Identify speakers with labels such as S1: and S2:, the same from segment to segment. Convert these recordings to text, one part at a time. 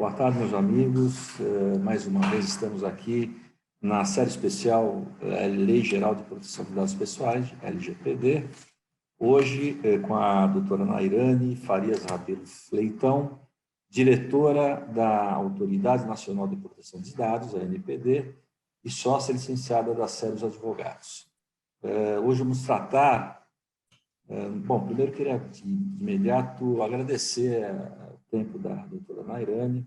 S1: Boa tarde, meus amigos. Mais uma vez estamos aqui na série especial Lei Geral de Proteção de Dados Pessoais, LGPD. Hoje, com a doutora Nairane Farias Rabelo Leitão, diretora da Autoridade Nacional de Proteção de Dados, a ANPD, e sócia licenciada da Sérios Advogados. Hoje vamos tratar... Bom, primeiro queria, de imediato, agradecer o tempo da doutora Nairane,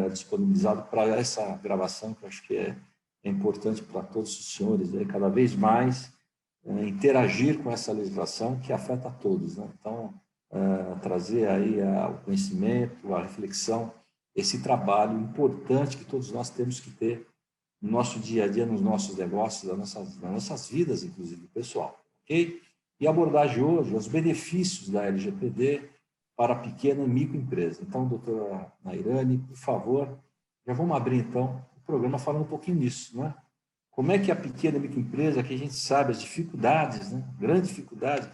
S1: disponibilizado para essa gravação, que eu acho que é importante para todos os senhores, cada vez mais interagir com essa legislação que afeta a todos, né? Então, trazer aí o conhecimento, a reflexão, esse trabalho importante que todos nós temos que ter no nosso dia a dia, nos nossos negócios, nas nossas vidas, inclusive, pessoal, ok? E a abordagem hoje, os benefícios da LGPD para a pequena e microempresa. Então, doutora Nairane, por favor, já vamos abrir, então, o programa falando um pouquinho nisso, né? Como é que a pequena e microempresa, que a gente sabe as dificuldades, né? Grande dificuldade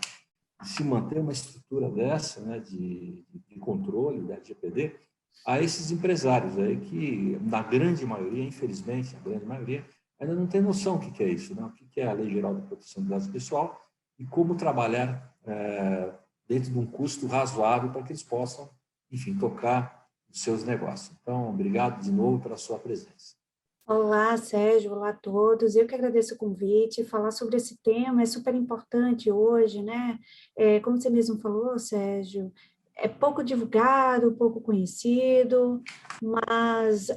S1: de se manter uma estrutura dessa, né? de controle da LGPD, a esses empresários aí que, na grande maioria, infelizmente, a grande maioria, ainda não tem noção do que é isso, né? O que é a Lei Geral de Proteção de Dados Pessoal e como trabalhar dentro de um custo razoável para que eles possam, enfim, tocar os seus negócios. Então, obrigado de novo pela sua presença.
S2: Olá, Sérgio, olá a todos. Eu que agradeço o convite. Falar sobre esse tema é super importante hoje, né? Como você mesmo falou, Sérgio, é pouco divulgado, pouco conhecido, mas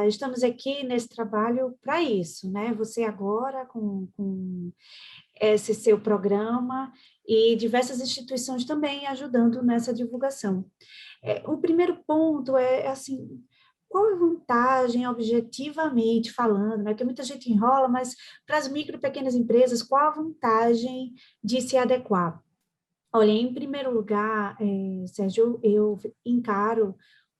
S2: estamos aqui nesse trabalho para isso, né? Você agora com esse seu programa e diversas instituições também ajudando nessa divulgação. O primeiro ponto é assim, qual é a vantagem, objetivamente falando, né? Porque muita gente enrola, mas para as micro e pequenas empresas, qual a vantagem de se adequar? Olha, em primeiro lugar, Sérgio, eu encaro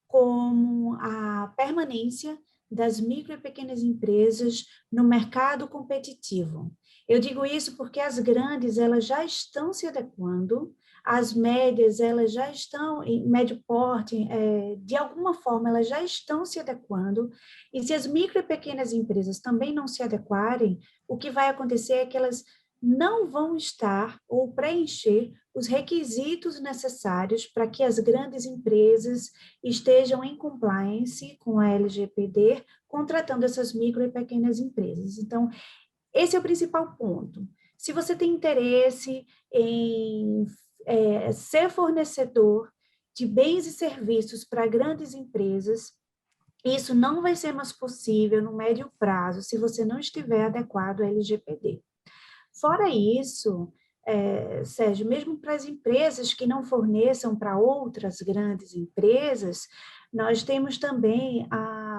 S2: como a permanência das micro e pequenas empresas no mercado competitivo. Eu digo isso porque as grandes, elas já estão se adequando, as médias, elas já estão, em médio porte, de alguma forma, elas já estão se adequando, e se as micro e pequenas empresas também não se adequarem, o que vai acontecer é que elas não vão estar ou preencher os requisitos necessários para que as grandes empresas estejam em compliance com a LGPD, contratando essas micro e pequenas empresas. Então, esse é o principal ponto. Se você tem interesse em ser fornecedor de bens e serviços para grandes empresas, isso não vai ser mais possível no médio prazo se você não estiver adequado à LGPD. Fora isso, Sérgio, mesmo para as empresas que não forneçam para outras grandes empresas, nós temos também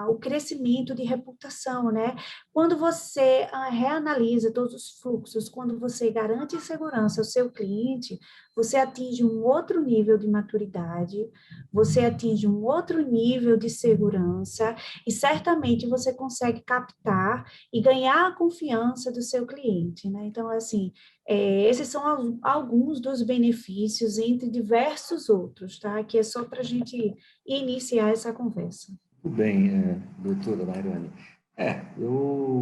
S2: o crescimento de reputação, né? Quando você reanalisa todos os fluxos, quando você garante segurança ao seu cliente, você atinge um outro nível de maturidade, você atinge um outro nível de segurança e certamente você consegue captar e ganhar a confiança do seu cliente, né? Então, assim, esses são alguns dos benefícios entre diversos outros, tá? Que é só para a gente iniciar essa conversa.
S1: Muito bem, doutora Nairane.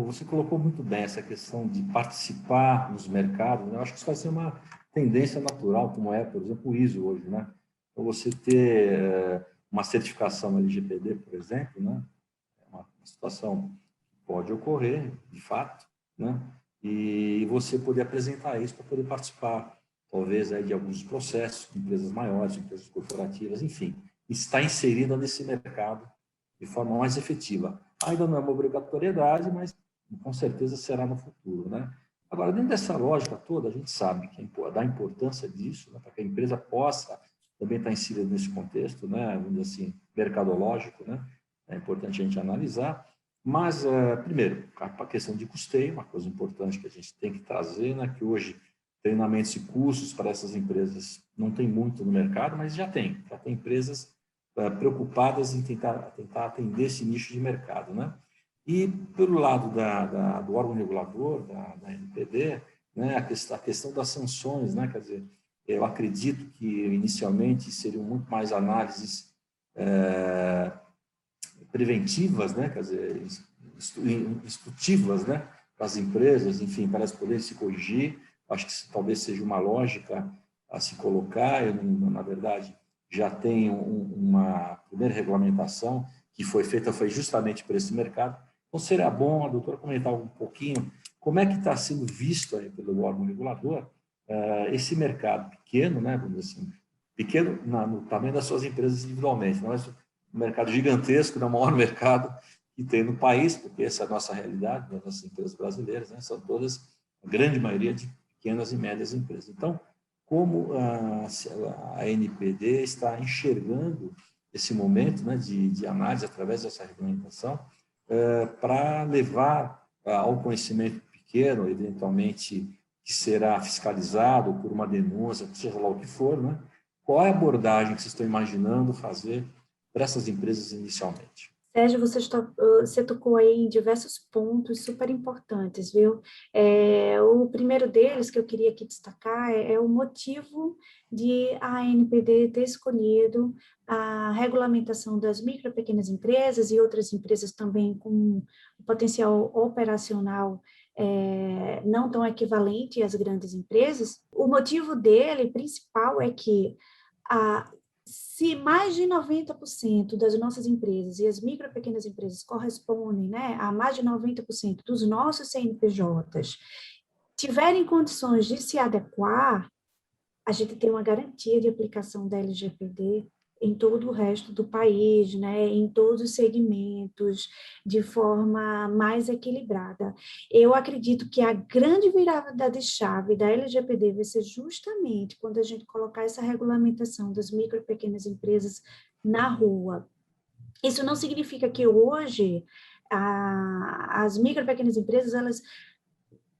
S1: Você colocou muito bem essa questão de participar nos mercados, né? Eu acho que isso vai ser uma tendência natural, como é, por exemplo, o ISO hoje, né? Então, você ter uma certificação LGPD, por exemplo, né? É uma situação que pode ocorrer, de fato, né? E você poder apresentar isso para poder participar, talvez, aí, de alguns processos, de empresas maiores, de empresas corporativas, enfim, está inserida nesse mercado de forma mais efetiva. Ainda não é uma obrigatoriedade, mas com certeza será no futuro, né? Agora, dentro dessa lógica toda, a gente sabe que da importância disso, né, para que a empresa possa também estar inserida nesse contexto, né, vamos dizer assim, mercadológico, né? É importante a gente analisar. Mas, primeiro, a questão de custeio, uma coisa importante que a gente tem que trazer, né, que hoje treinamentos e cursos para essas empresas não tem muito no mercado, mas já tem empresas preocupadas em tentar atender esse nicho de mercado, né? E, pelo lado do órgão regulador, da NPD, né, a questão das sanções, né? Quer dizer, eu acredito que, inicialmente, seriam muito mais análises preventivas, né? Quer dizer, instrutivas, né? Para as empresas, enfim, para elas poderem se corrigir. Acho que isso talvez seja uma lógica a se colocar. Eu, na verdade, já tenho uma primeira regulamentação que foi feita, foi justamente para esse mercado. Então, seria bom a doutora comentar um pouquinho como é que está sendo visto aí pelo órgão regulador esse mercado pequeno, né, vamos dizer assim, pequeno no tamanho das suas empresas individualmente, mas um mercado gigantesco, o maior mercado que tem no país, porque essa é a nossa realidade, das nossas empresas brasileiras, né, são todas, a grande maioria de pequenas e médias empresas. Então, como a NPD está enxergando esse momento, né, de análise através dessa regulamentação para levar ao conhecimento pequeno, eventualmente, que será fiscalizado por uma denúncia, seja lá o que for, né? Qual é a abordagem que vocês estão imaginando fazer para essas empresas inicialmente?
S2: Sérgio, você tocou aí em diversos pontos super importantes, viu? O primeiro deles que eu queria aqui destacar é o motivo de a ANPD ter escolhido a regulamentação das micro e pequenas empresas e outras empresas também com potencial operacional não tão equivalente às grandes empresas. O motivo dele principal é que se mais de 90% das nossas empresas, e as micro e pequenas empresas correspondem, né, a mais de 90% dos nossos CNPJs, tiverem condições de se adequar, a gente tem uma garantia de aplicação da LGPD em todo o resto do país, né, em todos os segmentos, de forma mais equilibrada. Eu acredito que a grande virada de chave da LGPD vai ser justamente quando a gente colocar essa regulamentação das micro e pequenas empresas na rua. Isso não significa que hoje as micro e pequenas empresas, elas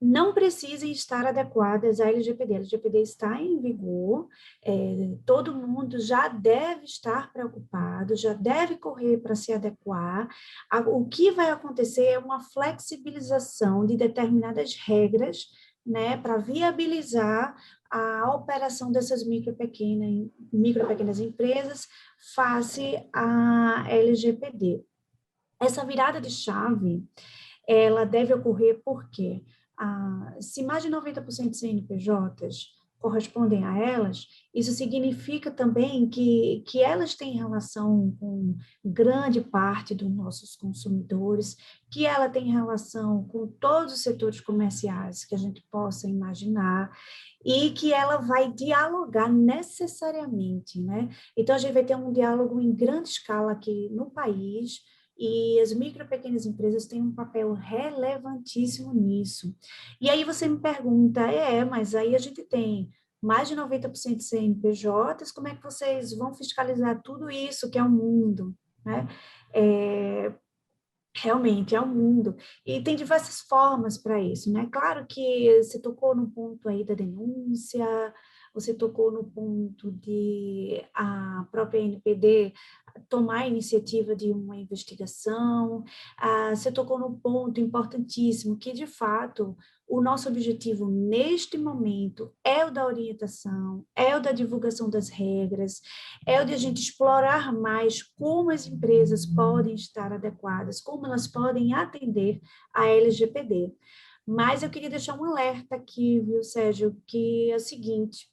S2: não precisem estar adequadas à LGPD. A LGPD está em vigor, todo mundo já deve estar preocupado, já deve correr para se adequar. O que vai acontecer é uma flexibilização de determinadas regras, né, para viabilizar a operação dessas micro e pequenas empresas face à LGPD. Essa virada de chave, ela deve ocorrer porque se mais de 90% de CNPJs correspondem a elas, isso significa também que elas têm relação com grande parte dos nossos consumidores, que ela tem relação com todos os setores comerciais que a gente possa imaginar, e que ela vai dialogar necessariamente, né? Então, a gente vai ter um diálogo em grande escala aqui no país, e as micro e pequenas empresas têm um papel relevantíssimo nisso. E aí você me pergunta, mas aí a gente tem mais de 90% de CNPJs, como é que vocês vão fiscalizar tudo isso que é o mundo, né? Realmente é um mundo, e tem diversas formas para isso, né? Claro que você tocou no ponto aí da denúncia, você tocou no ponto de a própria NPD tomar a iniciativa de uma investigação, você tocou no ponto importantíssimo, que de fato o nosso objetivo neste momento é o da orientação, é o da divulgação das regras, é o de a gente explorar mais como as empresas podem estar adequadas, como elas podem atender a LGPD. Mas eu queria deixar um alerta aqui, viu, Sérgio, que é o seguinte,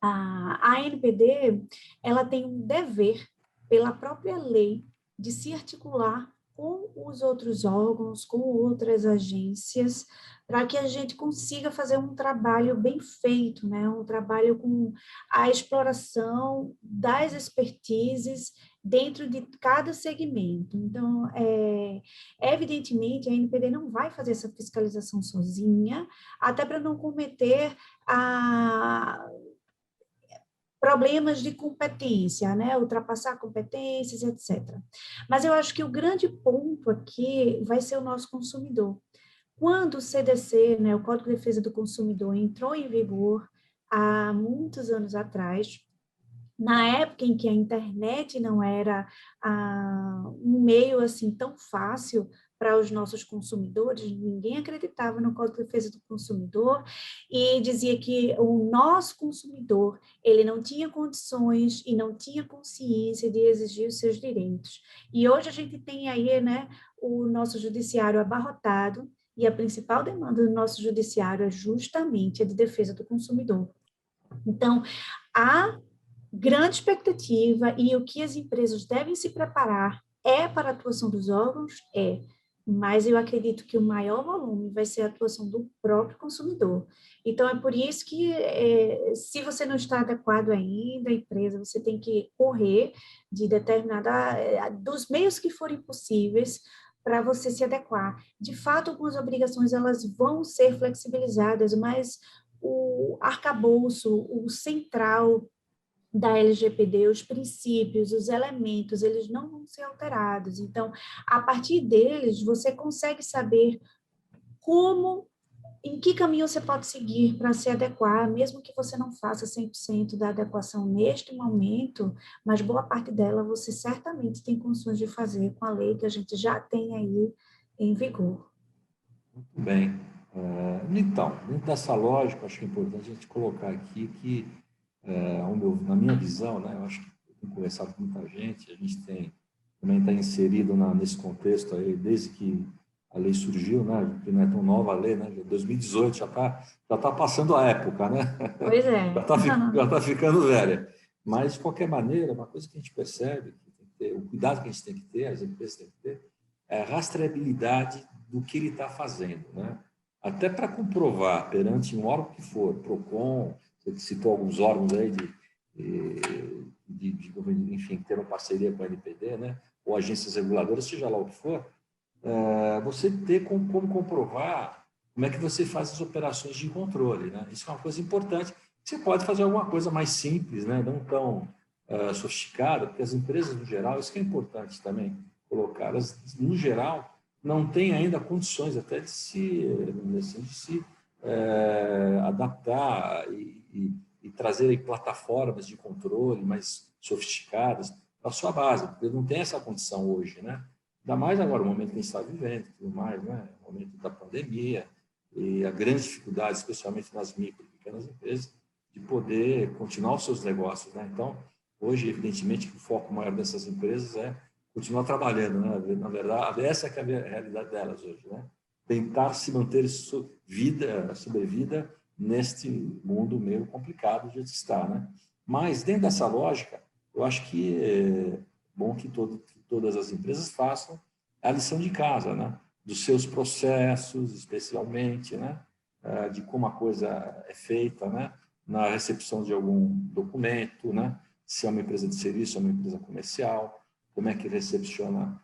S2: a ANPD, ela tem um dever, pela própria lei, de se articular com os outros órgãos, com outras agências, para que a gente consiga fazer um trabalho bem feito, né? Um trabalho com a exploração das expertises dentro de cada segmento. Então, evidentemente, a ANPD não vai fazer essa fiscalização sozinha, até para não cometer problemas de competência, né? Ultrapassar competências, etc. Mas eu acho que o grande ponto aqui vai ser o nosso consumidor. Quando o CDC, né, o Código de Defesa do Consumidor, entrou em vigor há muitos anos atrás, na época em que a internet não era um meio assim tão fácil para os nossos consumidores, ninguém acreditava no Código de Defesa do Consumidor e dizia que o nosso consumidor, ele não tinha condições e não tinha consciência de exigir os seus direitos. E hoje a gente tem aí, né, o nosso judiciário abarrotado, e a principal demanda do nosso judiciário é justamente a de defesa do consumidor. Então, há grande expectativa e o que as empresas devem se preparar é para a atuação dos órgãos? Mas eu acredito que o maior volume vai ser a atuação do próprio consumidor. Então, é por isso que, se você não está adequado ainda à empresa, você tem que correr de dos meios que forem possíveis para você se adequar. De fato, algumas obrigações elas vão ser flexibilizadas, mas o arcabouço, o central da LGPD, os princípios, os elementos, eles não vão ser alterados. Então, a partir deles, você consegue saber em que caminho você pode seguir para se adequar, mesmo que você não faça 100% da adequação neste momento, mas boa parte dela você certamente tem condições de fazer com a lei que a gente já tem aí em vigor.
S1: Muito bem. Então, dentro dessa lógica, acho que é importante a gente colocar aqui que, na minha visão, né, eu acho que eu tenho conversado com muita gente, a gente também está inserido nesse contexto aí, desde que a lei surgiu, né, que não é tão nova a lei, né, 2018 já tá passando a época, né?
S2: Pois é.
S1: Já tá ficando velha. Mas, de qualquer maneira, uma coisa que a gente percebe, que tem que ter, o cuidado que a gente tem que ter, as empresas têm que ter, é a rastreabilidade do que ele está fazendo, né? Até para comprovar perante um órgão que for, PROCON, você citou alguns órgãos aí de governo, enfim, que terão parceria com a NPD, né? Ou agências reguladoras, seja lá o que for, você ter como comprovar como é que você faz as operações de controle, né? Isso é uma coisa importante. Você pode fazer alguma coisa mais simples, né? Não tão sofisticada, porque as empresas, no geral, isso que é importante também colocar, elas, no geral, não têm ainda condições até de se adaptar e trazer aí plataformas de controle mais sofisticadas para a sua base, porque não tem essa condição hoje, né? Ainda mais agora, o momento que a gente está vivendo, tudo mais, né? O momento da pandemia e a grande dificuldade, especialmente nas micro e pequenas empresas, de poder continuar os seus negócios, né? Então, hoje, evidentemente, que o foco maior dessas empresas é continuar trabalhando, né? Na verdade, essa é, que é a realidade delas hoje, né? Tentar se manter sobrevida neste mundo meio complicado de estar, né? Mas, dentro dessa lógica, eu acho que é bom que todas as empresas façam a lição de casa, né? Dos seus processos, especialmente, né? De como a coisa é feita, né? Na recepção de algum documento, né? Se é uma empresa de serviço, é uma empresa comercial, como é que recepciona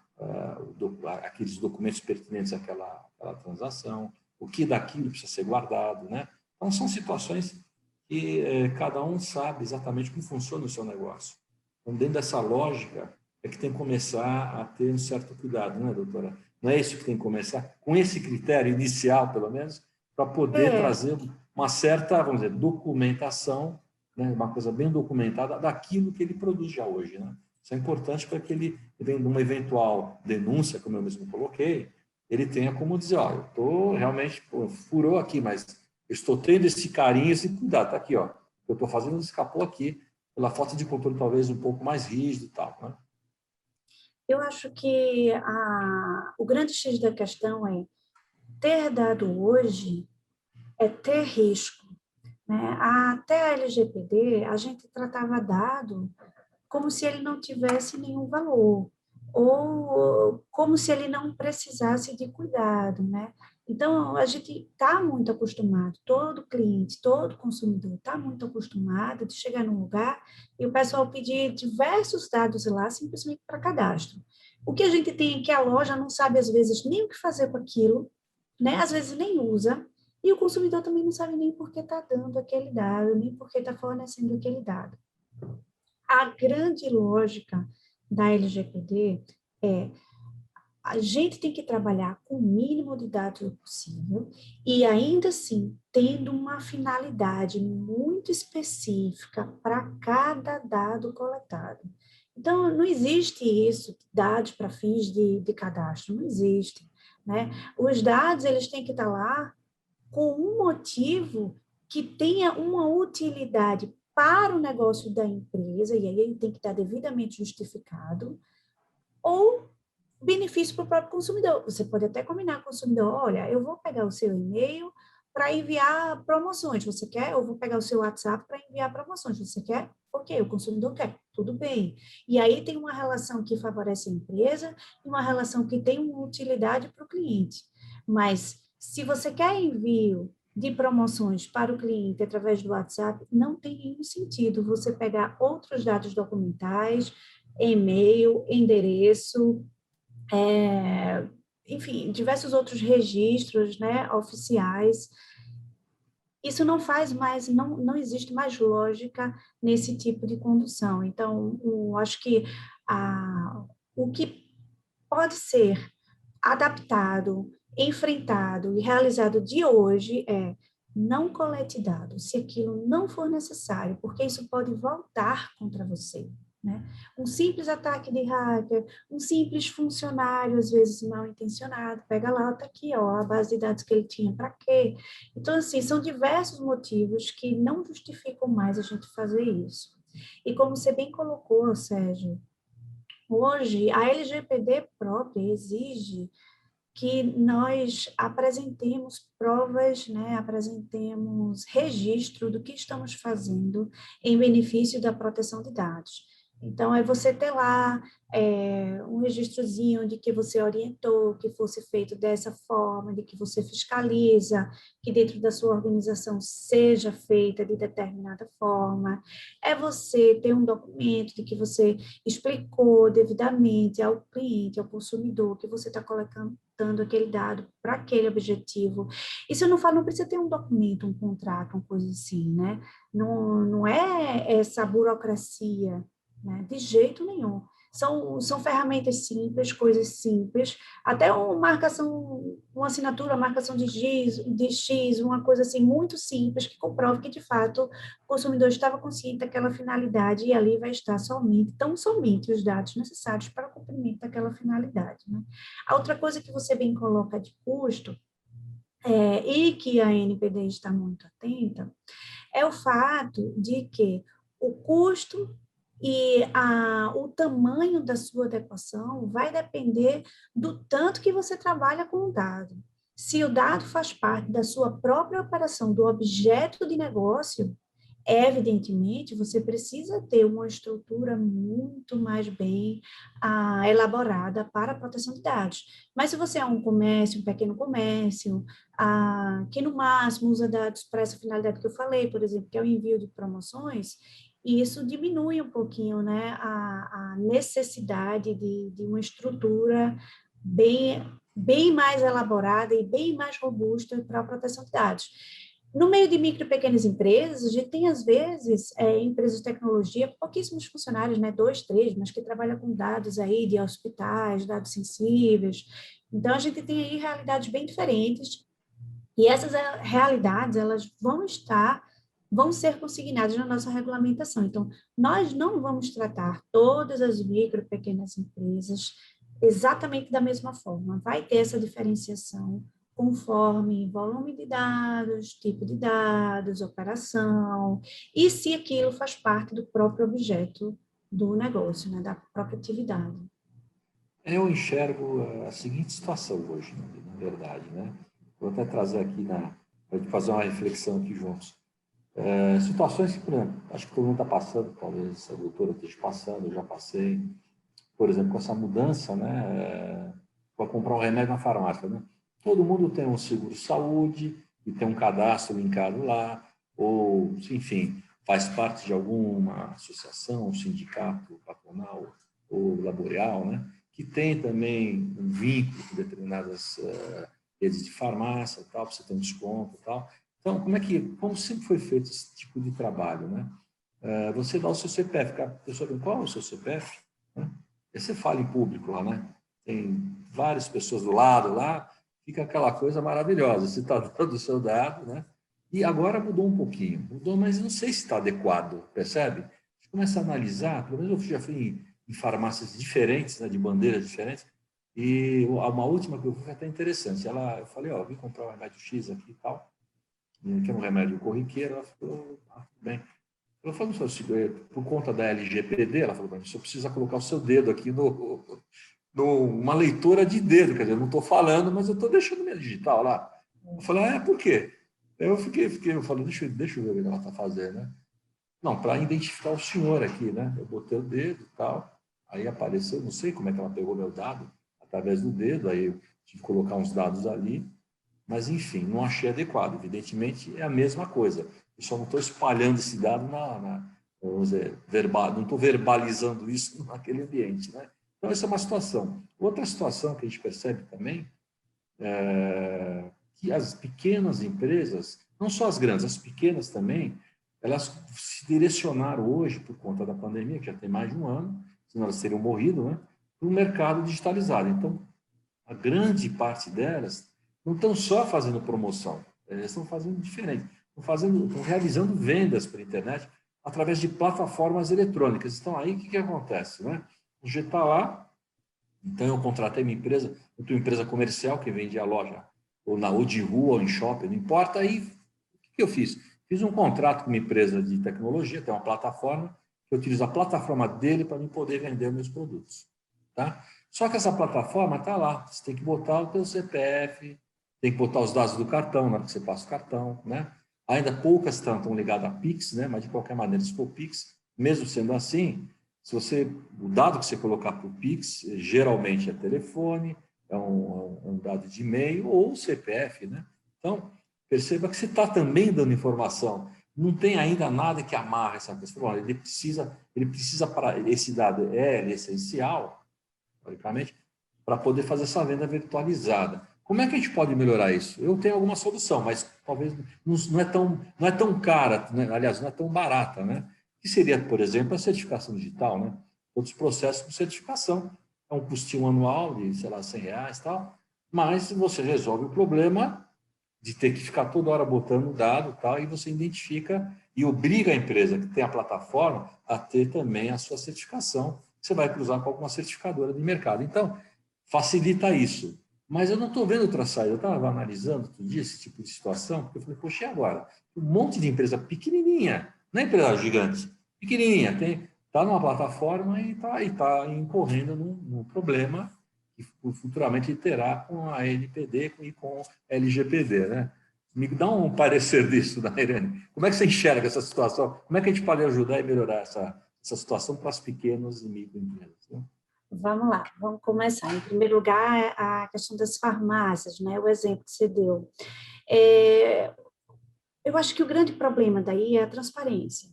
S1: aqueles documentos pertinentes àquela transação, o que daquilo precisa ser guardado, né? Então, são situações que cada um sabe exatamente como funciona o seu negócio. Então, dentro dessa lógica, é que tem que começar a ter um certo cuidado, né, doutora? Não é isso que tem que começar? Com esse critério inicial, pelo menos, para poder trazer uma certa, vamos dizer, documentação, né, uma coisa bem documentada daquilo que ele produz já hoje, né? Isso é importante para que ele, numa eventual denúncia, como eu mesmo coloquei, ele tenha como dizer, ó, eu estou realmente, furou aqui, mas eu estou tendo esse carinho, esse cuidado, está aqui, ó, eu estou fazendo, escapou aqui, pela falta de controle talvez um pouco mais rígido e tal, né?
S2: Eu acho que o grande X da questão é ter dado hoje é ter risco, né? Até a LGPD, a gente tratava dado como se ele não tivesse nenhum valor, ou como se ele não precisasse de cuidado, né? Então, a gente está muito acostumado, todo cliente, todo consumidor está muito acostumado de chegar num lugar e o pessoal pedir diversos dados lá simplesmente para cadastro. O que a gente tem é que a loja não sabe, às vezes, nem o que fazer com aquilo, né? Às vezes nem usa, e o consumidor também não sabe nem por que está dando aquele dado, nem por que está fornecendo aquele dado. A grande lógica da LGPD é a gente tem que trabalhar com o mínimo de dados possível e ainda assim tendo uma finalidade muito específica para cada dado coletado. Então, não existe isso, dados para fins de cadastro, não existe. né? Os dados, eles têm que estar lá com um motivo que tenha uma utilidade para o negócio da empresa, e aí ele tem que estar devidamente justificado, ou benefício para o próprio consumidor. Você pode até combinar com o consumidor, olha, eu vou pegar o seu e-mail para enviar promoções, você quer? Eu vou pegar o seu WhatsApp para enviar promoções, você quer? Ok, o consumidor quer, tudo bem. E aí tem uma relação que favorece a empresa e uma relação que tem uma utilidade para o cliente. Mas se você quer envio de promoções para o cliente através do WhatsApp, não tem nenhum sentido você pegar outros dados documentais, e-mail, endereço, enfim, diversos outros registros, né, oficiais. Isso não faz mais, não existe mais lógica nesse tipo de condução. Então, eu acho que o que pode ser adaptado, enfrentado e realizado de hoje é não colete dados se aquilo não for necessário, porque isso pode voltar contra você, né? Um simples ataque de hacker, um simples funcionário, às vezes mal intencionado, pega lá, tá aqui, ó, a base de dados que ele tinha, para quê? Então, assim, são diversos motivos que não justificam mais a gente fazer isso. E como você bem colocou, Sérgio, hoje a LGPD própria exige que nós apresentemos provas, né, apresentemos registro do que estamos fazendo em benefício da proteção de dados. Então, é você ter lá um registrozinho de que você orientou, que fosse feito dessa forma, de que você fiscaliza, que dentro da sua organização seja feita de determinada forma. É você ter um documento de que você explicou devidamente ao cliente, ao consumidor, que você está colocando aquele dado para aquele objetivo. Isso eu não falo, não precisa ter um documento, um contrato, uma coisa assim, né? Não é essa burocracia, né? De jeito nenhum. São ferramentas simples, coisas simples, até uma marcação, uma assinatura, marcação de X, uma coisa assim muito simples que comprove que, de fato, o consumidor estava consciente daquela finalidade e ali vai estar somente, tão somente os dados necessários para o cumprimento daquela finalidade, né? A outra coisa que você bem coloca de custo, e que a NPD está muito atenta, é o fato de que o custo e o tamanho da sua adequação vai depender do tanto que você trabalha com o dado. Se o dado faz parte da sua própria operação, do objeto de negócio, evidentemente, você precisa ter uma estrutura muito mais bem elaborada para a proteção de dados. Mas se você é um comércio, um pequeno comércio, que no máximo usa dados para essa finalidade que eu falei, por exemplo, que é o envio de promoções, e isso diminui um pouquinho, né, a necessidade de uma estrutura bem mais elaborada e bem mais robusta para a proteção de dados. No meio de micro e pequenas empresas, a gente tem, às vezes, empresas de tecnologia, pouquíssimos funcionários, né, 2, 3, mas que trabalham com dados aí de hospitais, dados sensíveis. Então, a gente tem aí realidades bem diferentes, e essas realidades, elas vão ser consignadas na nossa regulamentação. Então, nós não vamos tratar todas as micro e pequenas empresas exatamente da mesma forma. Vai ter essa diferenciação conforme volume de dados, tipo de dados, operação, e se aquilo faz parte do próprio objeto do negócio, né, da própria atividade.
S1: Eu enxergo a seguinte situação hoje, na verdade, né? Vou até trazer aqui para fazer uma reflexão aqui juntos. Situações que, por exemplo, acho que todo mundo está passando, talvez a doutora esteja passando, eu já passei, por exemplo, com essa mudança, né? Para comprar um remédio na farmácia, né? Todo mundo tem um seguro-saúde e tem um cadastro linkado lá, ou, enfim, faz parte de alguma associação, sindicato patronal ou laboral, né? Que tem também um vínculo com determinadas redes de farmácia, tal, para você ter um desconto, tal. Então, como sempre foi feito esse tipo de trabalho, né? Você dá o seu CPF, a pessoa vem, qual é o seu CPF? Né? E você fala em público lá, né? Tem várias pessoas do lado lá, fica aquela coisa maravilhosa, você está dando o seu dado, né? E agora mudou um pouquinho, mudou, mas não sei se está adequado, percebe? Você começa a analisar, pelo menos eu já fui em farmácias diferentes, né, de bandeiras diferentes, E uma última que eu fui até interessante. Eu falei, ó, eu vim comprar um remédio X aqui e tal, que é um remédio corriqueiro. Ela falou, tudo bem. Eu falei, por conta da LGPD, ela falou, você precisa colocar o seu dedo aqui numa leitura de dedo, quer dizer, eu não estou falando, mas eu estou deixando minha digital lá. Eu falei, por quê? Eu eu falei, deixa eu ver o que ela está fazendo, né? Não, para identificar o senhor aqui, né? Eu botei o dedo e tal, aí apareceu, não sei como é que ela pegou meu dado, através do dedo, aí eu tive que colocar uns dados ali, mas enfim, não achei adequado. Evidentemente, é a mesma coisa. Eu só não estou espalhando esse dado vamos dizer, não estou verbalizando isso naquele ambiente, né? Então, essa é uma situação. Outra situação que a gente percebe também é que as pequenas empresas, não só as grandes, as pequenas também, elas se direcionaram hoje, por conta da pandemia, que já tem mais de um ano, senão elas teriam morrido, né, para o mercado digitalizado. Então, a grande parte delas não estão só fazendo promoção, elas estão fazendo diferente, estão realizando vendas pela internet através de plataformas eletrônicas. Então, aí o que acontece? Né? O G está lá, então eu contratei minha empresa, eu tenho uma empresa comercial que vende a loja, ou de rua, ou em shopping, não importa, aí o que eu fiz? Fiz um contrato com uma empresa de tecnologia, tem uma plataforma, que eu utilizo a plataforma dele para mim poder vender meus produtos. Tá? Só que essa plataforma está lá, você tem que botar o teu CPF, tem que botar os dados do cartão, na hora que você passa o cartão, né? Ainda poucas estão ligadas a Pix, né? Mas de qualquer maneira, se for Pix, mesmo sendo assim, se o dado que você colocar para o Pix, geralmente é telefone, é um dado de e-mail ou CPF, né? Então, perceba que você está também dando informação. Não tem ainda nada que amarre essa pessoa. Ele precisa para esse dado ele é essencial, teoricamente, para poder fazer essa venda virtualizada. Como é que a gente pode melhorar isso? Eu tenho alguma solução, mas talvez não é tão cara, né? Aliás, não é tão barata, né? Que seria, por exemplo, a certificação digital, né? Todos os processos de certificação. É um custinho anual de, sei lá, R$ 100 e tal, mas você resolve o problema de ter que ficar toda hora botando dado e tal, e você identifica e obriga a empresa que tem a plataforma a ter também a sua certificação. Você vai cruzar com alguma certificadora de mercado. Então, facilita isso. Mas eu não estou vendo outra saída. Eu estava analisando outro dia esse tipo de situação, porque eu falei, poxa, e agora? Um monte de empresa pequenininha, não é empresa gigante, pequenininha, está numa plataforma e está incorrendo num problema que futuramente terá com a NPD e com a LGPD, né? Me dá um parecer disso, Nairane. Como é que você enxerga essa situação? Como é que a gente pode ajudar e melhorar essa situação para as pequenas e microempresas? Né?
S2: Vamos lá, vamos começar. Em primeiro lugar, a questão das farmácias, né? O exemplo que você deu. Eu acho que o grande problema daí é a transparência.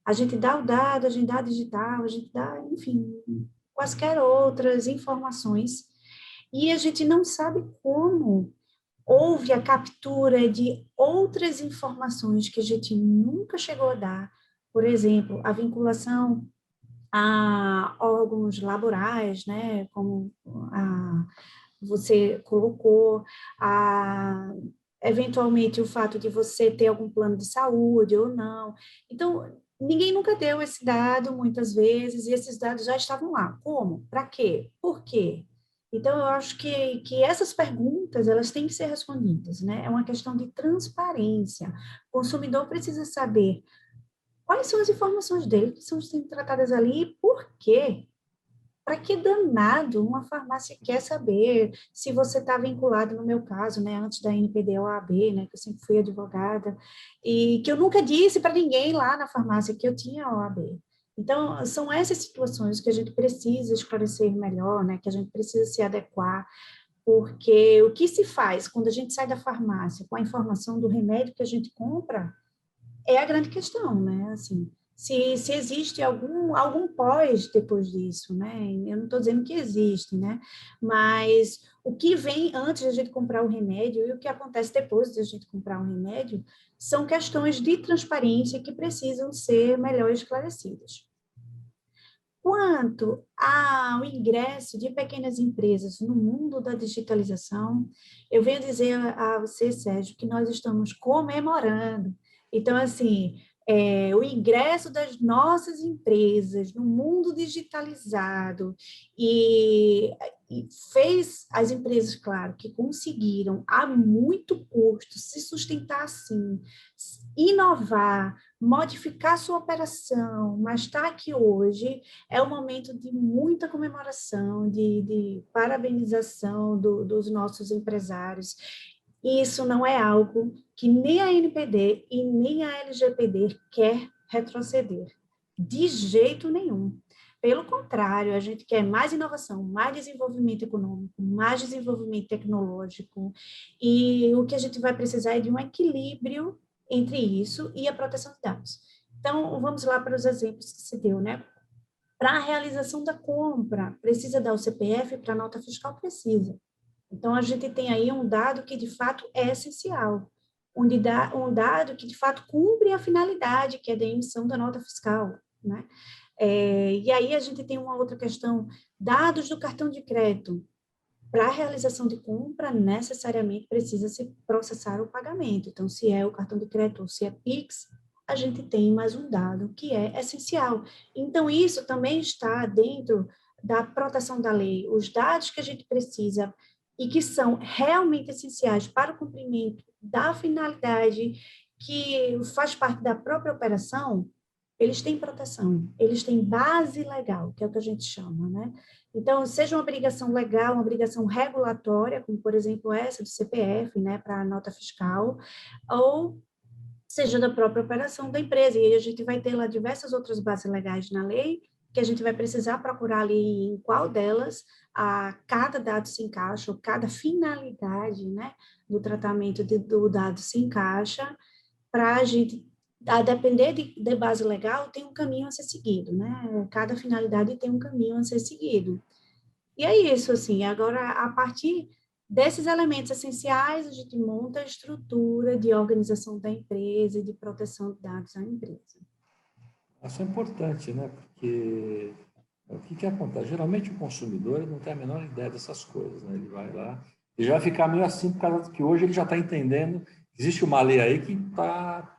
S2: A gente dá o dado, a gente dá digital, a gente dá, enfim, quaisquer outras informações, e a gente não sabe como houve a captura de outras informações que a gente nunca chegou a dar. Por exemplo, a vinculação a órgãos laborais, né, como você colocou, eventualmente o fato de você ter algum plano de saúde ou não. Então, ninguém nunca deu esse dado, muitas vezes, e esses dados já estavam lá. Como? Para quê? Por quê? Então, eu acho que essas perguntas, elas têm que ser respondidas, né? É uma questão de transparência. O consumidor precisa saber quais são as informações dele que estão sendo tratadas ali e por quê. Para que danado uma farmácia quer saber se você está vinculado, no meu caso, né, antes da NPD OAB, né, que eu sempre fui advogada, e que eu nunca disse para ninguém lá na farmácia que eu tinha OAB. Então, são essas situações que a gente precisa esclarecer melhor, né, que a gente precisa se adequar, porque o que se faz quando a gente sai da farmácia com a informação do remédio que a gente compra é a grande questão, né? Assim, se existe algum pós depois disso, né? Eu não estou dizendo que existe, né? Mas o que vem antes de a gente comprar o remédio e o que acontece depois de a gente comprar um remédio são questões de transparência que precisam ser melhor esclarecidas. Quanto ao ingresso de pequenas empresas no mundo da digitalização, eu venho dizer a você, Sérgio, que nós estamos comemorando. Então, assim, o ingresso das nossas empresas no mundo digitalizado e fez as empresas, claro, que conseguiram a muito custo se sustentar assim, inovar, modificar sua operação, mas está aqui hoje, é um momento de muita comemoração, de parabenização dos nossos empresários. Isso não é algo que nem a NPD e nem a LGPD quer retroceder, de jeito nenhum. Pelo contrário, a gente quer mais inovação, mais desenvolvimento econômico, mais desenvolvimento tecnológico, e o que a gente vai precisar é de um equilíbrio entre isso e a proteção de dados. Então, vamos lá para os exemplos que se deu, né? Para a realização da compra, precisa dar o CPF, para a nota fiscal precisa. Então, a gente tem aí um dado que, de fato, é essencial, um dado que, de fato, cumpre a finalidade, que é da emissão da nota fiscal, né? E aí a gente tem uma outra questão, dados do cartão de crédito. Para a realização de compra, necessariamente precisa se processar o pagamento. Então, se é o cartão de crédito ou se é Pix, a gente tem mais um dado que é essencial. Então, isso também está dentro da proteção da lei. Os dados que a gente precisa e que são realmente essenciais para o cumprimento da finalidade que faz parte da própria operação, eles têm proteção, eles têm base legal, que é o que a gente chama, né? Então, seja uma obrigação legal, uma obrigação regulatória, como, por exemplo, essa do CPF, né, para a nota fiscal, ou seja da própria operação da empresa. E aí a gente vai ter lá diversas outras bases legais na lei, que a gente vai precisar procurar ali em qual delas cada dado se encaixa, ou cada finalidade, né, do tratamento do dado se encaixa, para a gente, a depender de base legal, tem um caminho a ser seguido, né? Cada finalidade tem um caminho a ser seguido. E é isso, assim, agora, a partir desses elementos essenciais, a gente monta a estrutura de organização da empresa e de proteção de dados da empresa.
S1: Isso é importante, né? Porque o que acontece? Geralmente o consumidor ele não tem a menor ideia dessas coisas, né? Ele vai lá e já vai ficar meio assim, por causa que hoje ele já está entendendo. Existe uma lei aí que está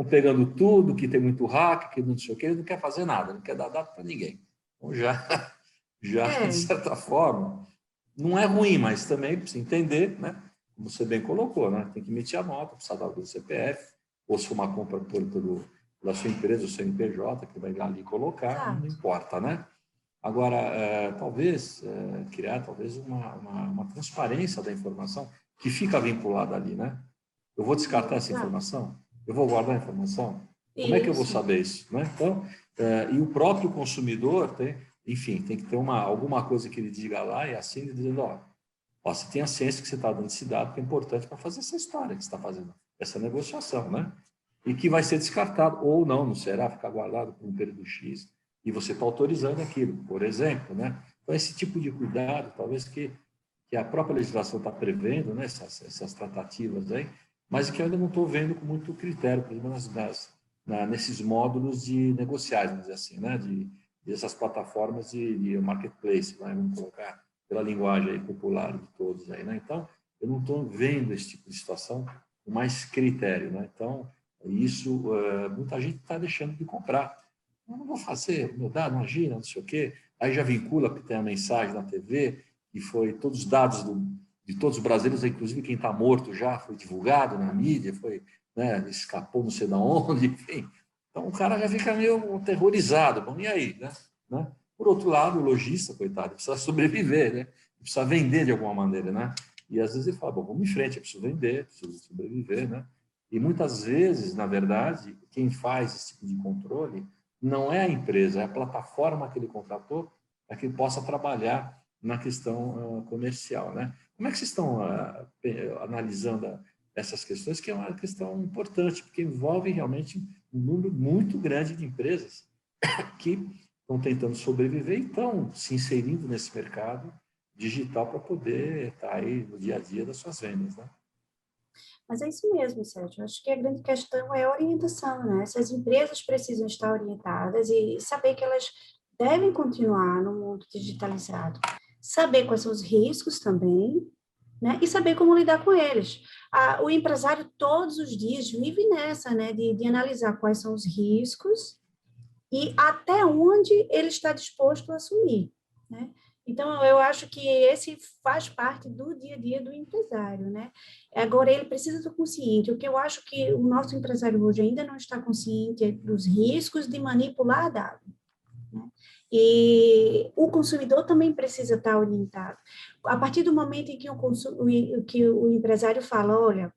S1: pegando tudo, que tem muito hack, que não sei o que, ele não quer fazer nada, não quer dar dado para ninguém. Então já, de certa forma, não é ruim, mas também precisa entender, né? Como você bem colocou, né? Tem que emitir a nota, precisa dar o CPF, ou se for uma compra da sua empresa, o CNPJ, que vai lá ali colocar, não importa, né? Agora, talvez criar uma transparência da informação que fica vinculada ali, né? Eu vou descartar essa informação? Eu vou guardar a informação? Como é que eu vou saber isso? Né? Então, e o próprio consumidor enfim, tem que ter alguma coisa que ele diga lá e assim dizendo, ó, você tem a ciência que você está dando esse dado que é importante para fazer essa história que você está fazendo, essa negociação, né? E que vai ser descartado ou não será, ficar guardado por um período X e você está autorizando aquilo, por exemplo, né? Então, esse tipo de cuidado, talvez que a própria legislação está prevendo, né? Essas tratativas aí, mas que eu ainda não estou vendo com muito critério, por exemplo, nesses módulos de negociais, vamos dizer assim, né? Dessas plataformas de marketplace, né? Vamos colocar pela linguagem aí popular de todos aí, né? Então, eu não estou vendo esse tipo de situação com mais critério, né? Então, isso, muita gente está deixando de comprar. Eu não vou fazer, meu dado, imagina, não sei o quê. Aí já vincula, porque tem a mensagem na TV, e foi todos os dados de todos os brasileiros, inclusive quem está morto já, foi divulgado na mídia, né, escapou não sei de onde, enfim. Então, o cara já fica meio aterrorizado. Bom, e aí? Né? Por outro lado, o lojista, coitado, precisa sobreviver, né? Precisa vender de alguma maneira, né? E às vezes ele fala, bom, vamos em frente, eu preciso vender, preciso sobreviver, né? E muitas vezes, na verdade, quem faz esse tipo de controle não é a empresa, é a plataforma que ele contratou para que ele possa trabalhar na questão comercial, né? Como é que vocês estão analisando essas questões, que é uma questão importante, porque envolve realmente um número muito grande de empresas que estão tentando sobreviver e estão se inserindo nesse mercado digital para poder estar aí no dia a dia das suas vendas, né?
S2: Mas é isso mesmo, Sérgio. Acho que a grande questão é a orientação, né? Essas empresas precisam estar orientadas e saber que elas devem continuar no mundo digitalizado. Saber quais são os riscos também, né? E saber como lidar com eles. O empresário, todos os dias, vive nessa, né? De analisar quais são os riscos e até onde ele está disposto a assumir, né? Então, eu acho que esse faz parte do dia a dia do empresário, né? Agora, ele precisa estar consciente. O que eu acho que o nosso empresário hoje ainda não está consciente é dos riscos de manipular dados, né? E o consumidor também precisa estar orientado. A partir do momento em que que o empresário fala, olha,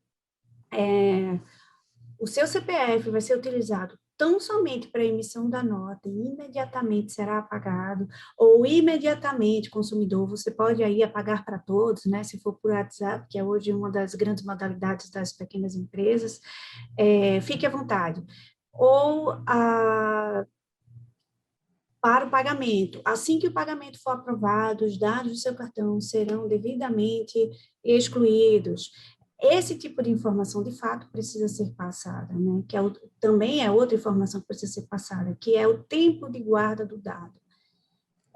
S2: o seu CPF vai ser utilizado tão somente para a emissão da nota e imediatamente será apagado, ou imediatamente, consumidor, você pode aí apagar para todos, né, se for por WhatsApp, que é hoje uma das grandes modalidades das pequenas empresas, fique à vontade. Ou para o pagamento. Assim que o pagamento for aprovado, os dados do seu cartão serão devidamente excluídos. Esse tipo de informação, de fato, precisa ser passada, né? Que também é outra informação que precisa ser passada, que é o tempo de guarda do dado.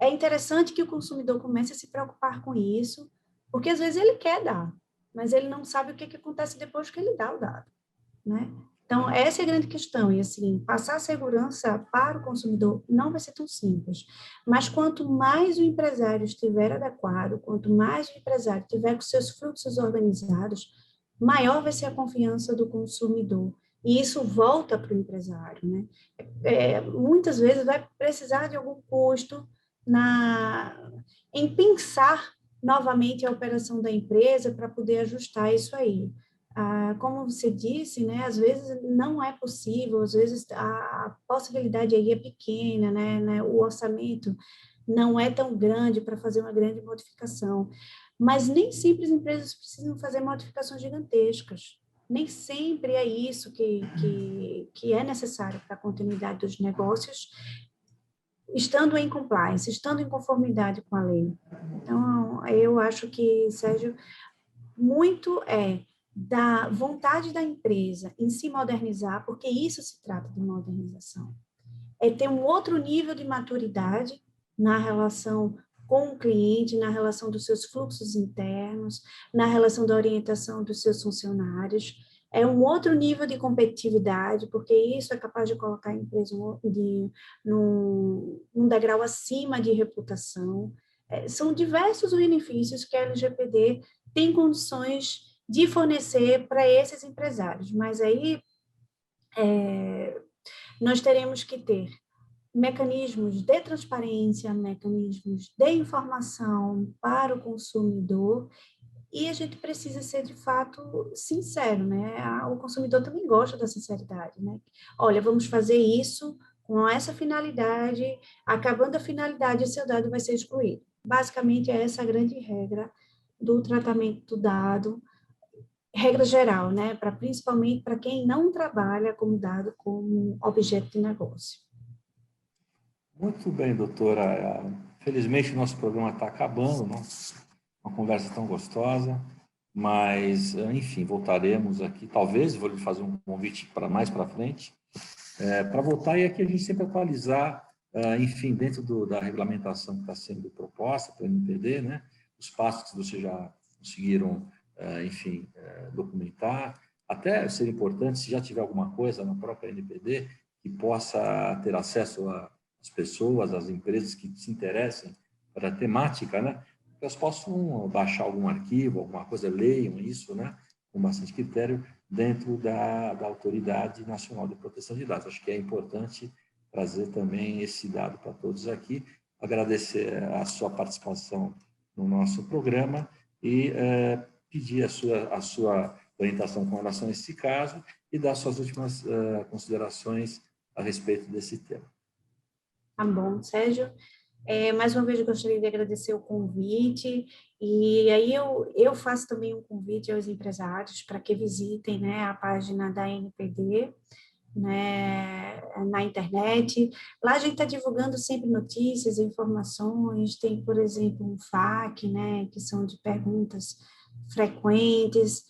S2: É interessante que o consumidor comece a se preocupar com isso, porque às vezes ele quer dar, mas ele não sabe o que acontece depois que ele dá o dado, né? Então, essa é a grande questão, e assim, passar a segurança para o consumidor não vai ser tão simples, mas quanto mais o empresário estiver adequado, quanto mais o empresário tiver com seus fluxos organizados, maior vai ser a confiança do consumidor, e isso volta para o empresário, né? Muitas vezes vai precisar de algum custo em pensar novamente a operação da empresa para poder ajustar isso aí. Como você disse, né, às vezes não é possível, às vezes a possibilidade aí é pequena, né, o orçamento não é tão grande para fazer uma grande modificação, mas nem sempre as empresas precisam fazer modificações gigantescas, nem sempre é isso que é necessário para a continuidade dos negócios, estando em compliance, estando em conformidade com a lei. Então, eu acho que, Sérgio, muito da vontade da empresa em se modernizar, porque isso se trata de modernização. É ter um outro nível de maturidade na relação com o cliente, na relação dos seus fluxos internos, na relação da orientação dos seus funcionários. É um outro nível de competitividade, porque isso é capaz de colocar a empresa num degrau acima de reputação. São diversos benefícios que a LGPD tem condições de fornecer para esses empresários, mas aí nós teremos que ter mecanismos de transparência, mecanismos de informação para o consumidor, e a gente precisa ser, de fato, sincero, né? O consumidor também gosta da sinceridade, né? Olha, vamos fazer isso com essa finalidade, acabando a finalidade, o seu dado vai ser excluído. Basicamente, é essa a grande regra do tratamento do dado, regra geral, né? Principalmente para quem não trabalha com dado como objeto de negócio.
S1: Muito bem, doutora. Felizmente, o nosso programa está acabando, não? Uma conversa tão gostosa, mas, enfim, voltaremos aqui. Talvez, vou lhe fazer um convite para mais para frente, para voltar e aqui a gente sempre atualizar, enfim, dentro da regulamentação que está sendo proposta pelo NPD, né? Os passos que vocês já conseguiram, enfim, documentar. Até seria importante, se já tiver alguma coisa na própria NPD, que possa ter acesso às pessoas, às empresas que se interessem para a temática, né? Que elas possam baixar algum arquivo, alguma coisa, leiam isso, né? Com bastante critério, dentro da Autoridade Nacional de Proteção de Dados. Acho que é importante trazer também esse dado para todos aqui. Agradecer a sua participação no nosso programa e pedir a sua orientação com relação a esse caso e dar suas últimas considerações a respeito desse tema.
S2: Tá bom, Sérgio. Mais uma vez, eu gostaria de agradecer o convite, e aí eu faço também um convite aos empresários para que visitem, né, a página da NPD, né, na internet. Lá a gente está divulgando sempre notícias, informações, tem, por exemplo, um FAQ, né, que são de perguntas frequentes.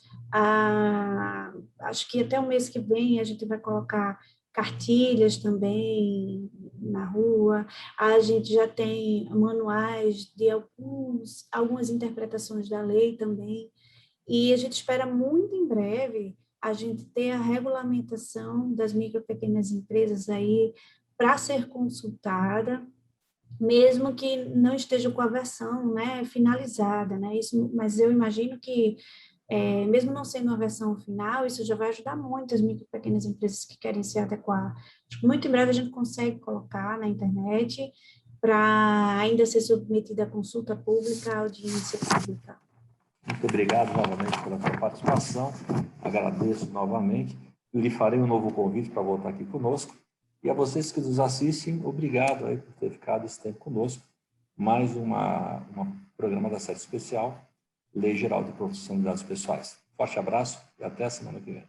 S2: Acho que até o mês que vem a gente vai colocar cartilhas também na rua, a gente já tem manuais de algumas interpretações da lei também, e a gente espera muito em breve a gente ter a regulamentação das micro e pequenas empresas aí para ser consultada, mesmo que não esteja com a versão, né, finalizada, né? Isso, mas eu imagino que, mesmo não sendo uma versão final, isso já vai ajudar muito as micro e pequenas empresas que querem se adequar. Acho que muito em breve a gente consegue colocar na internet para ainda ser submetida à consulta pública, à audiência pública.
S1: Muito obrigado novamente pela sua participação, agradeço novamente, lhe farei um novo convite para voltar aqui conosco, e a vocês que nos assistem, obrigado aí por ter ficado esse tempo conosco, mais um programa da série especial, Lei Geral de Proteção de Dados Pessoais. Forte abraço e até a semana que vem.